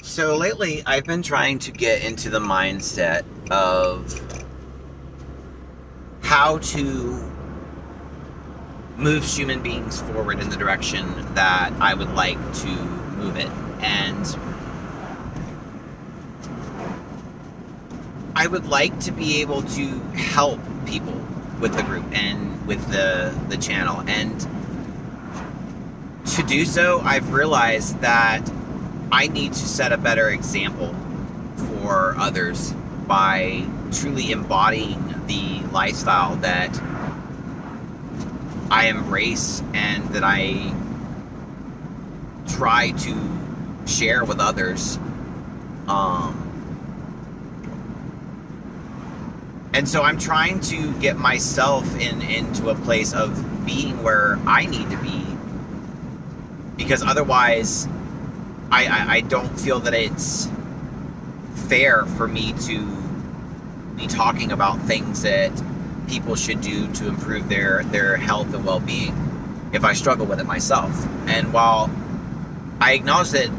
So lately, I've been trying to get into the mindset of how to move human beings forward in the direction that I would like to move it. And I would like to be able to help people with the group and with the channel. And to do so, I've realized that I need to set a better example for others by truly embodying the lifestyle that I embrace and that I try to share with others. And so I'm trying to get myself into a place of being where I need to be, because otherwise I don't feel that it's fair for me to be talking about things that people should do to improve their health and well-being if I struggle with it myself. And while I acknowledge that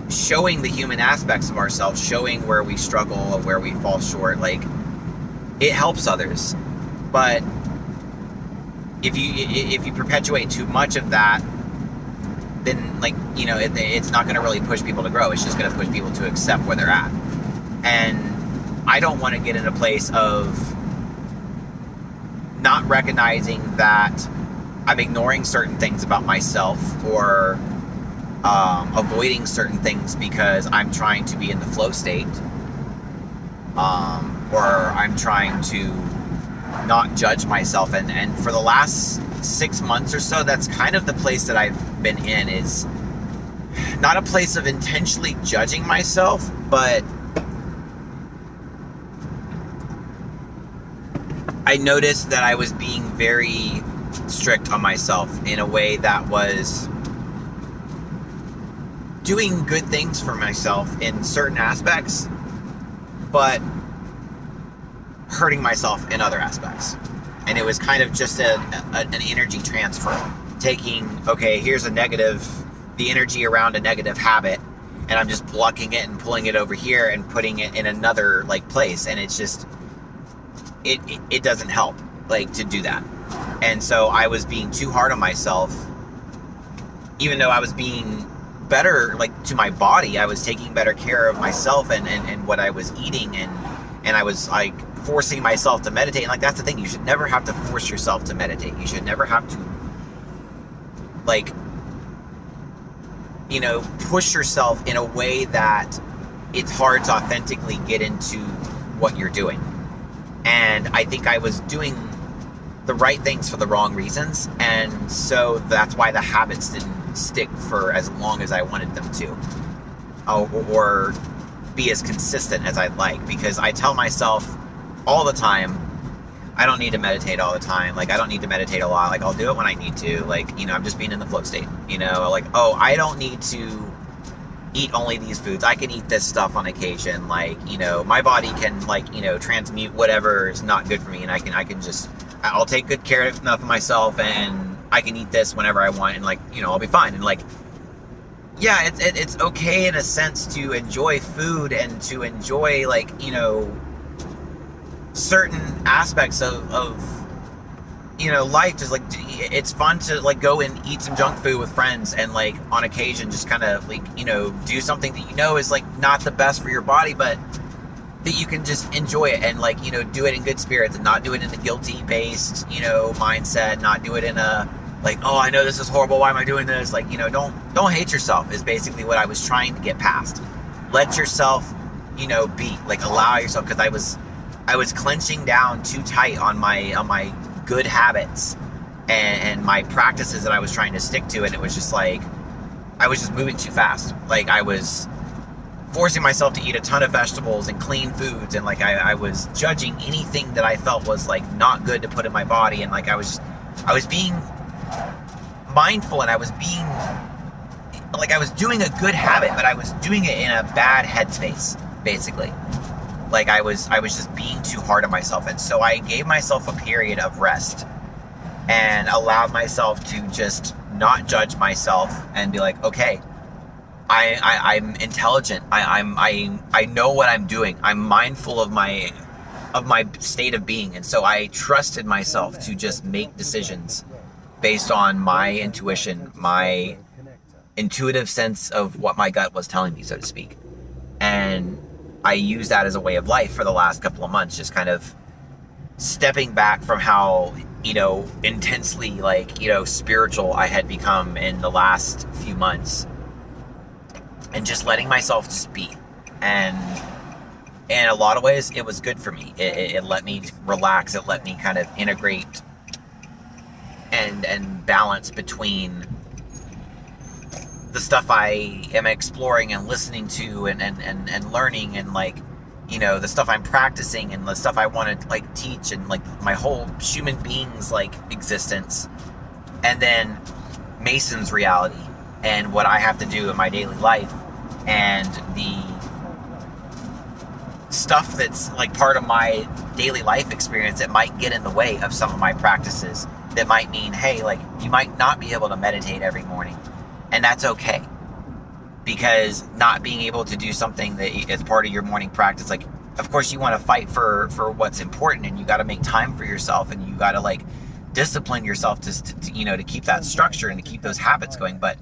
showing the human aspects of ourselves, showing where we struggle or where we fall short, like, it helps others, but if you perpetuate too much of that, then, like, it's not going to really push people to grow. It's just going to push people to accept where they're at. And I don't want to get in a place of not recognizing that I'm ignoring certain things about myself, or avoiding certain things because I'm trying to be in the flow state, or I'm trying to not judge myself. And for the last 6 months or so, that's kind of the place that I've been in, is not a place of intentionally judging myself, but I noticed that I was being very strict on myself in a way that was doing good things for myself in certain aspects, but hurting myself in other aspects. And it was kind of just an energy transfer, taking, okay, here's a negative, the energy around a negative habit, and I'm just blocking it and pulling it over here and putting it in another, like, place. And it's just, it doesn't help, like, to do that. And so I was being too hard on myself, even though I was being better, like, to my body. I was taking better care of myself and what I was eating, and I was, like, forcing myself to meditate. And, like, that's the thing, you should never have to force yourself to meditate. You should never have to, like, push yourself in a way that it's hard to authentically get into what you're doing. And I think I was doing the right things for the wrong reasons, and so that's why the habits didn't stick for as long as I wanted them to, or be as consistent as I'd like. Because I tell myself all the time, I don't need to meditate all the time. Like, I don't need to meditate a lot. Like, I'll do it when I need to. Like, I'm just being in the flow state. Like, oh, I don't need to eat only these foods. I can eat this stuff on occasion. Like, my body can, like, transmute whatever is not good for me, and I'll take good care of myself, and I can eat this whenever I want, and, like, I'll be fine. And, like, yeah, it's okay in a sense to enjoy food and to enjoy, like, certain aspects of life. Just, like, it's fun to, like, go and eat some junk food with friends, and, like, on occasion just kind of, like, do something that is, like, not the best for your body, but that you can just enjoy it, and, like, do it in good spirits, and not do it in a guilty based mindset, not do it in a, like, oh, I know this is horrible, why am I doing this? Like, don't hate yourself is basically what I was trying to get past. Let yourself be, like, allow yourself, because I was clenching down too tight on my good habits and my practices that I was trying to stick to, and it was just like I was just moving too fast. Like, I was forcing myself to eat a ton of vegetables and clean foods, and, like, I was judging anything that I felt was, like, not good to put in my body, and, like, I was being mindful, and I was doing a good habit, but I was doing it in a bad headspace, basically. Like, I was just being too hard on myself. And so I gave myself a period of rest and allowed myself to just not judge myself and be like, okay, I'm intelligent. I know what I'm doing. I'm mindful of my state of being, and so I trusted myself to just make decisions based on my intuition, my intuitive sense of what my gut was telling me, so to speak. And I use that as a way of life for the last couple of months, just kind of stepping back from how, intensely, spiritual I had become in the last few months, and just letting myself just be. And in a lot of ways, it was good for me. It let me relax. It let me kind of integrate and balance between the stuff I am exploring and listening to and learning, and the stuff I'm practicing, and the stuff I want to teach, and my whole human being's existence, and then Mason's reality and what I have to do in my daily life, and the stuff that's part of my daily life experience that might get in the way of some of my practices, that might mean, hey, you might not be able to meditate every morning, and that's okay. Because not being able to do something that is part of your morning practice, of course you want to fight for what's important, and you got to make time for yourself, and you got to discipline yourself to keep that structure and to keep those habits going. But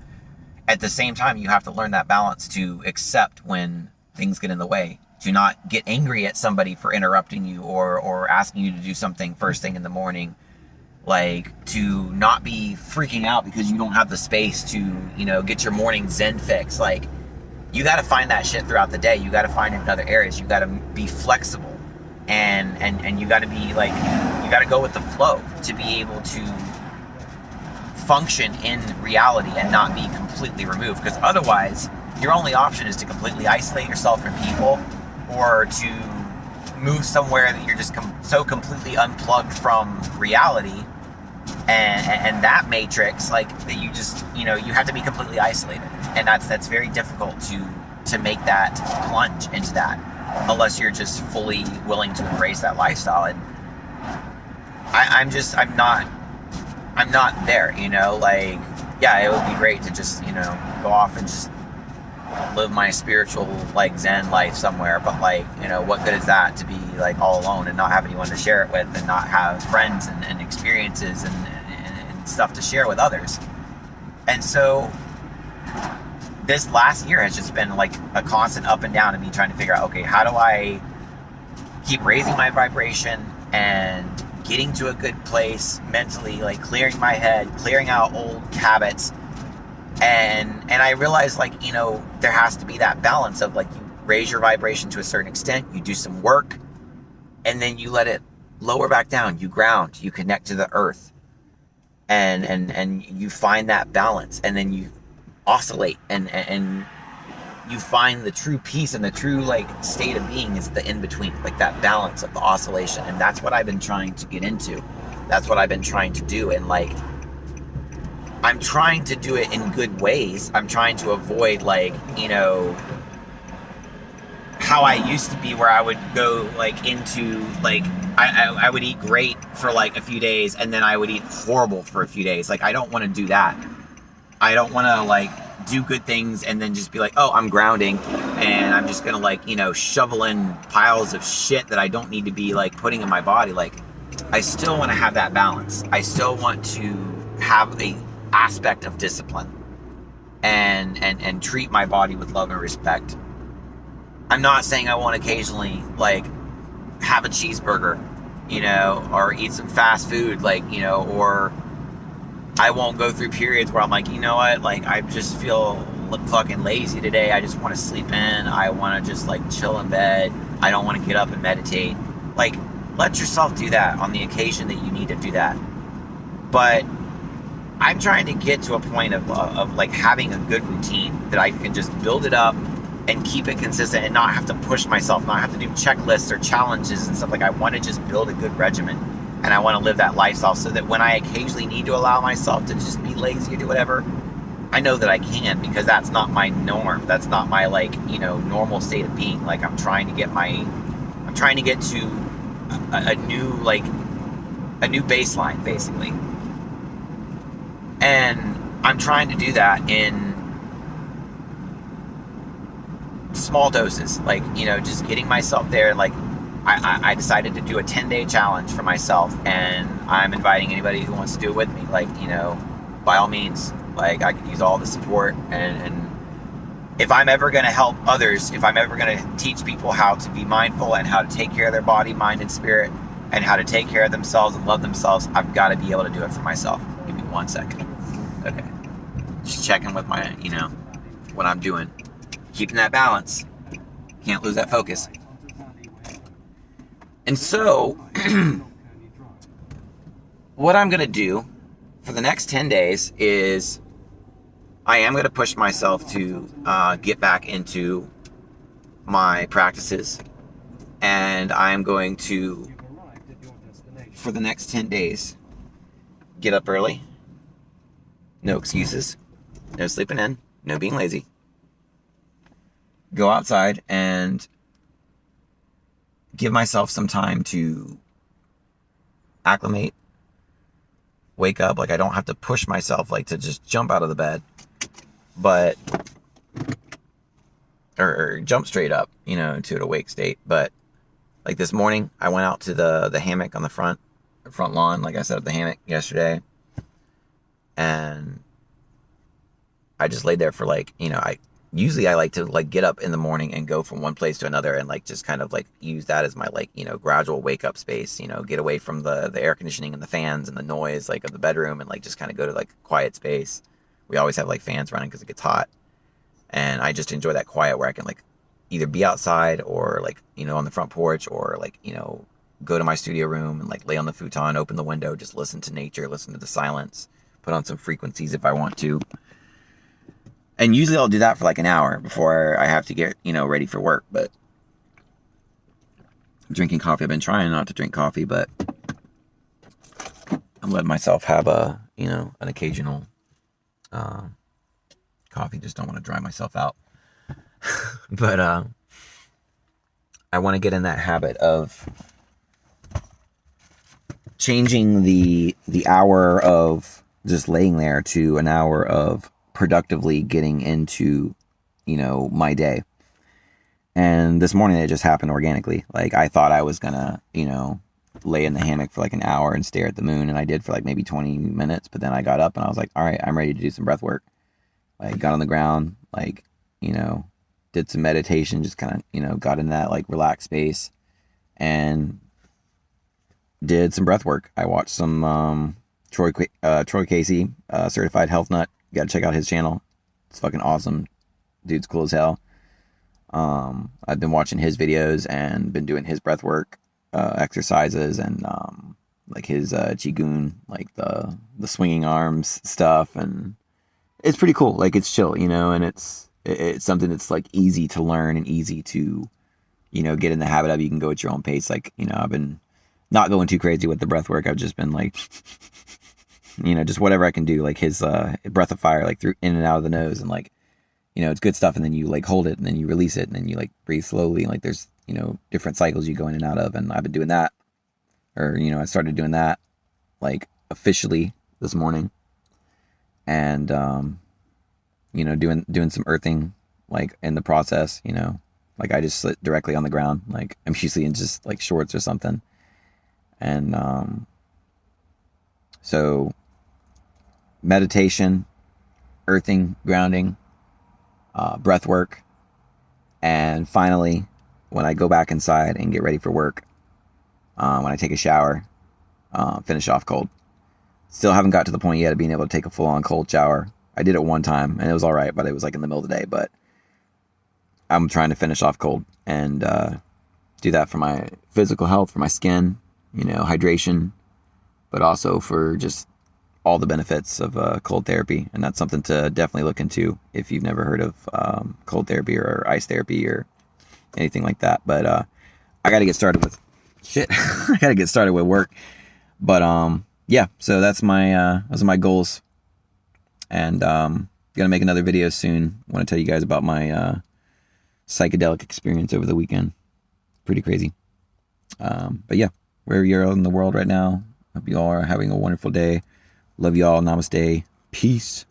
at the same time, you have to learn that balance to accept when things get in the way, to not get angry at somebody for interrupting you or asking you to do something first thing in the morning. To not be freaking out because you don't have the space to, get your morning Zen fix. You got to find that shit throughout the day. You got to find it in other areas. You got to be flexible, and you got to be you got to go with the flow to be able to function in reality and not be completely removed. Because otherwise, your only option is to completely isolate yourself from people, or to move somewhere that you're just so completely unplugged from reality and that matrix, that you just, you have to be completely isolated. And that's very difficult to make that plunge into that, unless you're just fully willing to embrace that lifestyle. And I'm not there, yeah, it would be great to just, go off and just live my spiritual Zen life somewhere, but what good is that, to be all alone and not have anyone to share it with, and not have friends and experiences and stuff to share with others. And so this last year has just been a constant up and down of me trying to figure out, okay, how do I keep raising my vibration and getting to a good place mentally, clearing my head, clearing out old habits. And I realized, there has to be that balance of, you raise your vibration to a certain extent, you do some work, and then you let it lower back down. You ground, you connect to the earth, and you find that balance, and then you oscillate, and you find the true peace, and the true, state of being is the in-between, that balance of the oscillation. And that's what I've been trying to get into. That's what I've been trying to do. And, I'm trying to do it in good ways. I'm trying to avoid, how I used to be, where I would go, into, I would eat great for, a few days, and then I would eat horrible for a few days. I don't want to do that. I don't want to, do good things and then just be oh, I'm grounding, and I'm just going to, shovel in piles of shit that I don't need to be, putting in my body. I still want to have that balance. I still want to have a aspect of discipline and treat my body with love and respect. I'm not saying I won't occasionally have a cheeseburger, or eat some fast food, or I won't go through periods where I'm you know what, I just feel fucking lazy today. I just want to sleep in. I want to just chill in bed. I don't want to get up and meditate. Let yourself do that on the occasion that you need to do that. But I'm trying to get to a point of having a good routine that I can just build it up and keep it consistent, and not have to push myself, not have to do checklists or challenges and stuff. I want to just build a good regimen, and I want to live that lifestyle, so that when I occasionally need to allow myself to just be lazy or do whatever, I know that I can, because that's not my norm. That's not my normal state of being. I'm trying to get to a new baseline, basically. And I'm trying to do that in small doses, like, just getting myself there. Like, I decided to do a 10-day challenge for myself, and I'm inviting anybody who wants to do it with me. Like, by all means, like, I could use all the support. And if I'm ever going to help others, if I'm ever going to teach people how to be mindful and how to take care of their body, mind, and spirit, and how to take care of themselves and love themselves, I've got to be able to do it for myself. Give me 1 second. Okay. Just checking with my, what I'm doing. Keeping that balance. Can't lose that focus. And so, what I'm going to do for the next 10 days is I am going to push myself to get back into my practices. And I'm going to, for the next 10 days, get up early. No excuses. No sleeping in. No being lazy. Go outside and give myself some time to acclimate, wake up. Like, I don't have to push myself, like, to just jump out of the bed, but, or jump straight up, into an awake state. But, like, this morning, I went out to the hammock on the front lawn. Like, I set up the hammock yesterday, and I just laid there for, like, Usually I like to, like, get up in the morning and go from one place to another and, like, just kind of, like, use that as my, like, gradual wake up space, get away from the air conditioning and the fans and the noise, like, of the bedroom, and, like, just kind of go to, like, quiet space. We always have, like, fans running because it gets hot. And I just enjoy that quiet where I can, like, either be outside or, like, on the front porch, or, like, go to my studio room and, like, lay on the futon, open the window, just listen to nature, listen to the silence, put on some frequencies if I want to. And usually I'll do that for like an hour before I have to get, ready for work. But drinking coffee, I've been trying not to drink coffee, but I'm letting myself have an occasional coffee. Just don't want to dry myself out. But I want to get in that habit of changing the hour of just laying there to an hour of productively getting into, my day. And this morning it just happened organically. Like, I thought I was gonna, lay in the hammock for like an hour and stare at the moon, and I did for like maybe 20 minutes, but then I got up and I was like, all right, I'm ready to do some breath work. Like, got on the ground, like, did some meditation, just kind of, got in that, like, relaxed space and did some breath work. I watched some Troy Casey, Certified Health Nut. You gotta check out his channel. It's fucking awesome. Dude's cool as hell. I've been watching his videos and been doing his breathwork exercises, and like his Qigong, like the swinging arms stuff, and it's pretty cool. Like, it's chill, and it's something that's like easy to learn and easy to, get in the habit of. You can go at your own pace. Like, I've been not going too crazy with the breathwork. I've just been like, just whatever I can do, like his breath of fire, like through in and out of the nose, and like, it's good stuff. And then you like hold it, and then you release it, and then you like breathe slowly. And like, there's, different cycles you go in and out of. And I've been doing that, or, I started doing that like officially this morning. And, doing some earthing, like, in the process, like I just sit directly on the ground. Like, I'm usually in just like shorts or something. And, so meditation, earthing, grounding, breath work, and finally, when I go back inside and get ready for work, when I take a shower, finish off cold. Still haven't got to the point yet of being able to take a full-on cold shower. I did it one time, and it was all right, but it was like in the middle of the day. But I'm trying to finish off cold and do that for my physical health, for my skin, hydration, but also for just all the benefits of cold therapy. And that's something to definitely look into if you've never heard of cold therapy or ice therapy or anything like that. But I got to get started with shit. I got to get started with work. But yeah, so that's my those are my goals. And gonna make another video soon. I want to tell you guys about my psychedelic experience over the weekend. Pretty crazy. But yeah, wherever you're in the world right now, hope you all are having a wonderful day. Love you all. Namaste. Peace.